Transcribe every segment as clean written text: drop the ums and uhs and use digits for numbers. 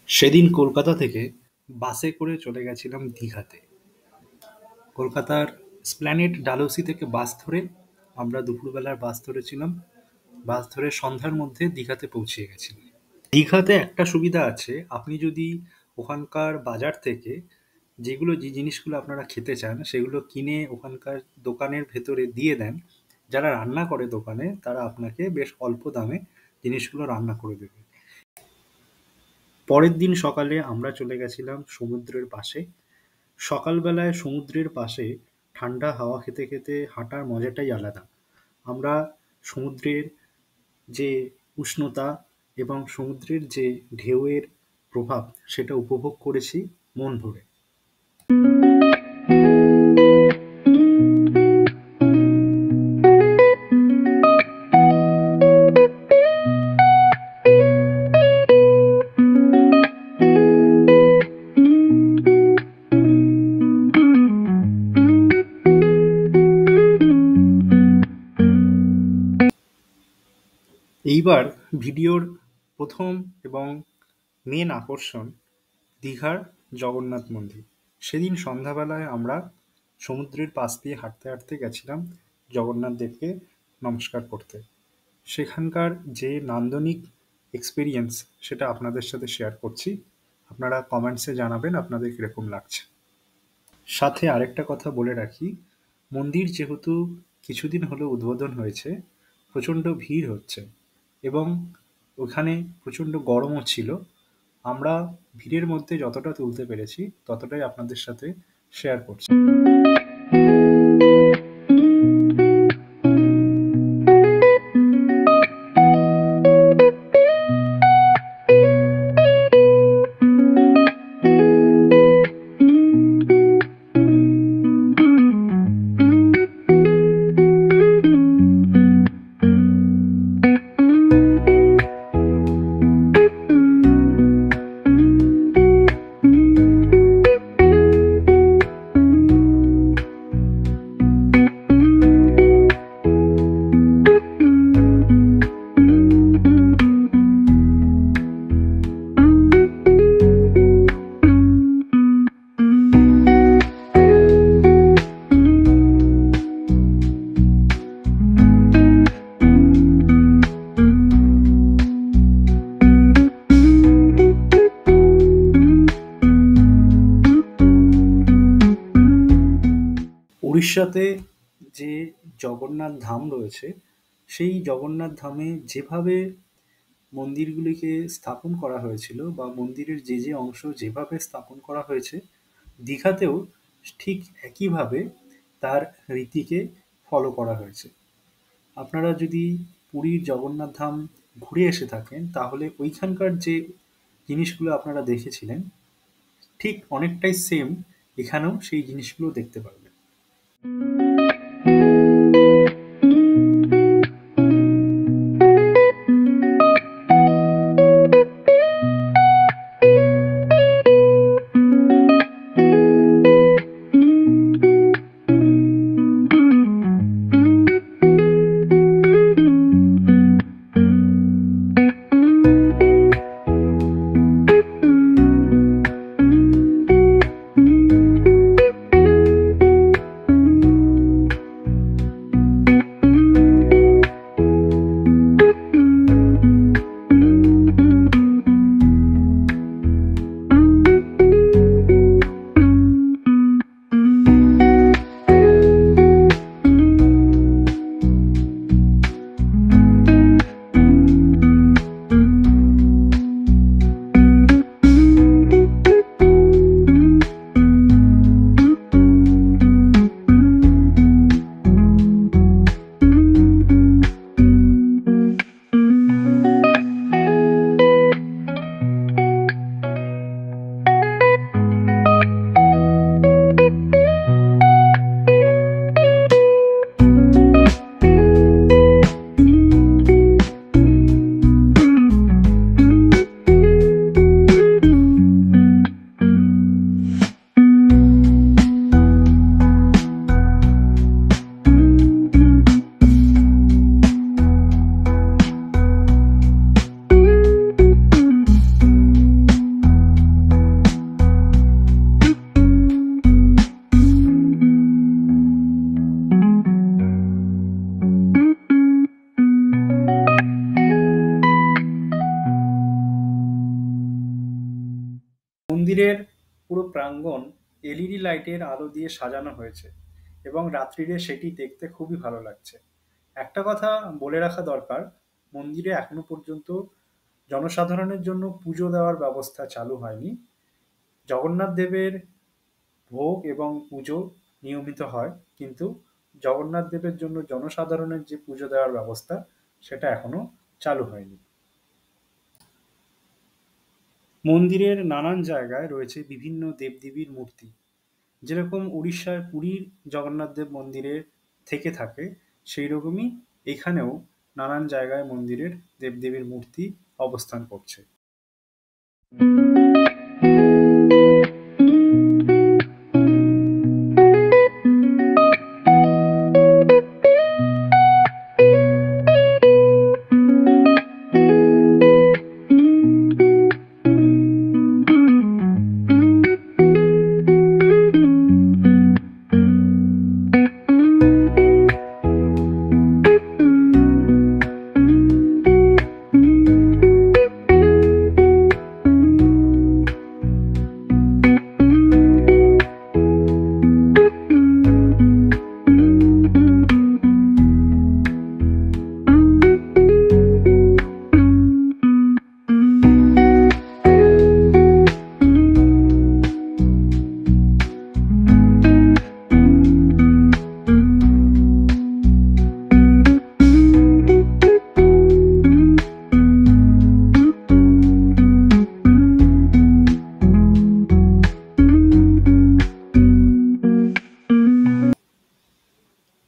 সেদিন কলকাতা থেকে বাসে করে চলে গেছিলাম দীঘাতে। কলকাতার স্প্ল্যানেড ডালহৌসি থেকে বাস ধরে আমরা দুপুরবেলার বাস ধরেছিলাম। বাস ধরে সন্ধ্যার মধ্যে দীঘাতে পৌঁছে গেছিলাম। দীঘাতে একটা সুবিধা আছে, আপনি যদি ওখানকার বাজার থেকে যে জিনিসগুলো আপনারা খেতে চান সেগুলো কিনে ওখানকার দোকানের ভেতরে দিয়ে দেন, যারা রান্না করে দোকানে তারা আপনাকে বেশ অল্প দামে জিনিসগুলো রান্না করে দেবে। পরের দিন সকালে আমরা চলে গেছিলাম সমুদ্রের পাশে। সকালবেলায় সমুদ্রের পাশে ঠান্ডা হাওয়া খেতে খেতে হাঁটার মজাটাই আলাদা। আমরা সমুদ্রের যে উষ্ণতা এবং সমুদ্রের যে ঢেউয়ের প্রভাব সেটা উপভোগ করেছি মন ভরে। এইবার ভিডিওর প্রথম এবং মেন আকর্ষণ দীঘার জগন্নাথ মন্দির। সেদিন সন্ধ্যাবেলায় আমরা সমুদ্রের পাশ দিয়ে হাঁটতে হাঁটতে গেছিলাম জগন্নাথ দেবকে নমস্কার করতে। সেখানকার যে নান্দনিক এক্সপিরিয়েন্স সেটা আপনাদের সাথে শেয়ার করছি। আপনারা কমেন্টসে জানাবেন আপনাদের কীরকম লাগছে। সাথে আরেকটা কথা বলে রাখি, মন্দির যেহেতু কিছুদিন হলো উদ্বোধন হয়েছে, প্রচণ্ড ভিড় হচ্ছে এবং ওখানে প্রচণ্ড গরমও ছিল। আমরা ভিড়ের মধ্যে যতটা তুলতে পেরেছি ততটাই আপনাদের সাথে শেয়ার করছি। উড়িষ্যাতে যে জগন্নাথ ধাম রয়েছে, সেই জগন্নাথ ধামে যেভাবে মন্দিরগুলিকে স্থাপন করা হয়েছিল বা মন্দিরের যে অংশ যেভাবে স্থাপন করা হয়েছে, দীঘাতেও ঠিক একইভাবে তার রীতিকে ফলো করা হয়েছে। আপনারা যদি পুরীর জগন্নাথ ধাম ঘুরে এসে থাকেন তাহলে ওইখানকার যে জিনিসগুলো আপনারা দেখেছিলেন ঠিক অনেকটাই সেম এখানেও সেই জিনিসগুলো দেখতে পারবেন। মন্দিরের পুরো প্রাঙ্গণ এলইডি লাইটের আলো দিয়ে সাজানো হয়েছে এবং রাত্রিরে সেটি দেখতে খুবই ভালো লাগছে। একটা কথা বলে রাখা দরকার, মন্দিরে এখনো পর্যন্ত জনসাধারণের জন্য পুজো দেওয়ার ব্যবস্থা চালু হয়নি। জগন্নাথ দেবের ভোগ এবং পুজো নিয়মিত হয়, কিন্তু জগন্নাথ দেবের জন্য জনসাধারণের যে পুজো দেওয়ার ব্যবস্থা সেটা এখনো চালু হয়নি। মন্দিরের নানান জায়গায় রয়েছে বিভিন্ন দেবদেবীর মূর্তি, যেরকম উড়িষ্যার পুরীর জগন্নাথ দেব মন্দিরে থেকে থাকে, সেই রকমই এখানেও নানান জায়গায় মন্দিরের দেবদেবীর মূর্তি অবস্থান করছে।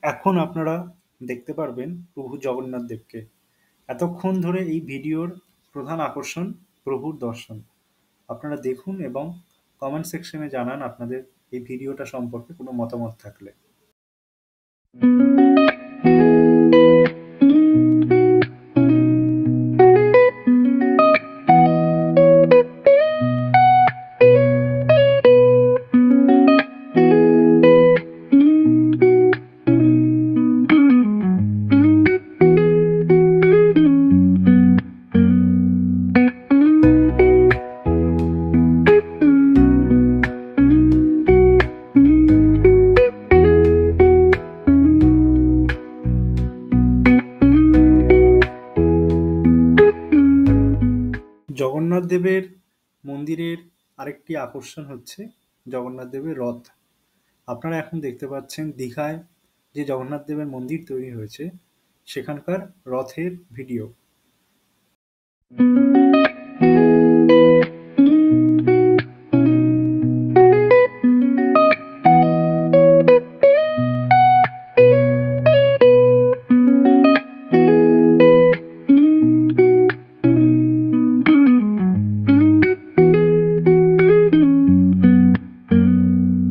এখন আপনারা দেখতে পারবেন প্রভু জগন্নাথ দেবকে। এতক্ষণ ধরে এই ভিডিওর প্রধান আকর্ষণ প্রভুর দর্শন। আপনারা দেখুন এবং কমেন্ট সেকশনে জানান আপনাদের এই ভিডিওটা সম্পর্কে কোনো মতামত থাকলে। জগন্নাথ দেবের মন্দিরের আরেকটি আকর্ষণ হচ্ছে জগন্নাথ দেবের রথ। আপনারা এখন দেখতে পাচ্ছেন দীঘায় যে জগন্নাথ দেবের মন্দির তৈরি হয়েছে সেখানকার রথের ভিডিও।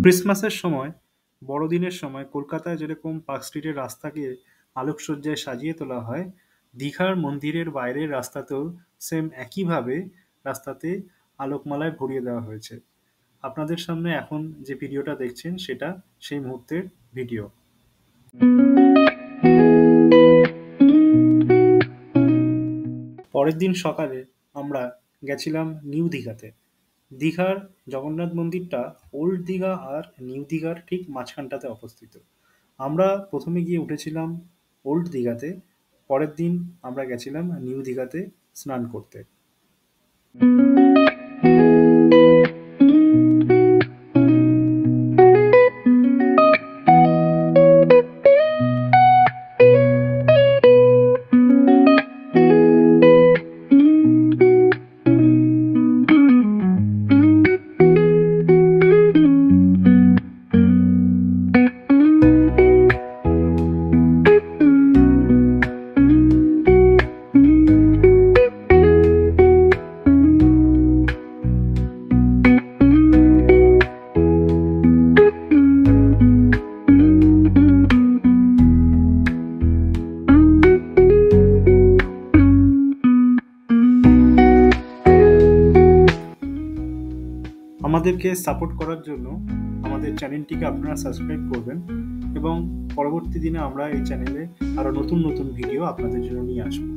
ক্রিসমাসের সময়, বড়দিনের সময় কলকাতায় যেরকম পার্ক স্ট্রিটের রাস্তাকে আলোকসজ্জায় সাজিয়ে তোলা হয়, দীঘার মন্দিরের বাইরের রাস্তাতেও সেম একইভাবে রাস্তাতে আলোকমালায় ভরিয়ে দেওয়া হয়েছে। আপনাদের সামনে এখন যে ভিডিওটা দেখছেন সেটা সেই মুহূর্তের ভিডিও। পরের দিন সকালে আমরা গেছিলাম নিউ দীঘাতে। দীঘার জগন্নাথ মন্দিরটা ওল্ড দীঘা আর নিউ দীঘার ঠিক মাঝখানটাতে অবস্থিত। আমরা প্রথমে গিয়ে উঠেছিলাম ওল্ড দীঘাতে, পরের দিন আমরা গেছিলাম নিউ দীঘাতে স্নান করতে। আমাদেরকে সাপোর্ট করার জন্য আমাদের চ্যানেলটিকে আপনারা সাবস্ক্রাইব করবেন এবং পরবর্তী দিনে আমরা এই চ্যানেলে আরও নতুন নতুন ভিডিও আপনাদের জন্য নিয়ে আসবো।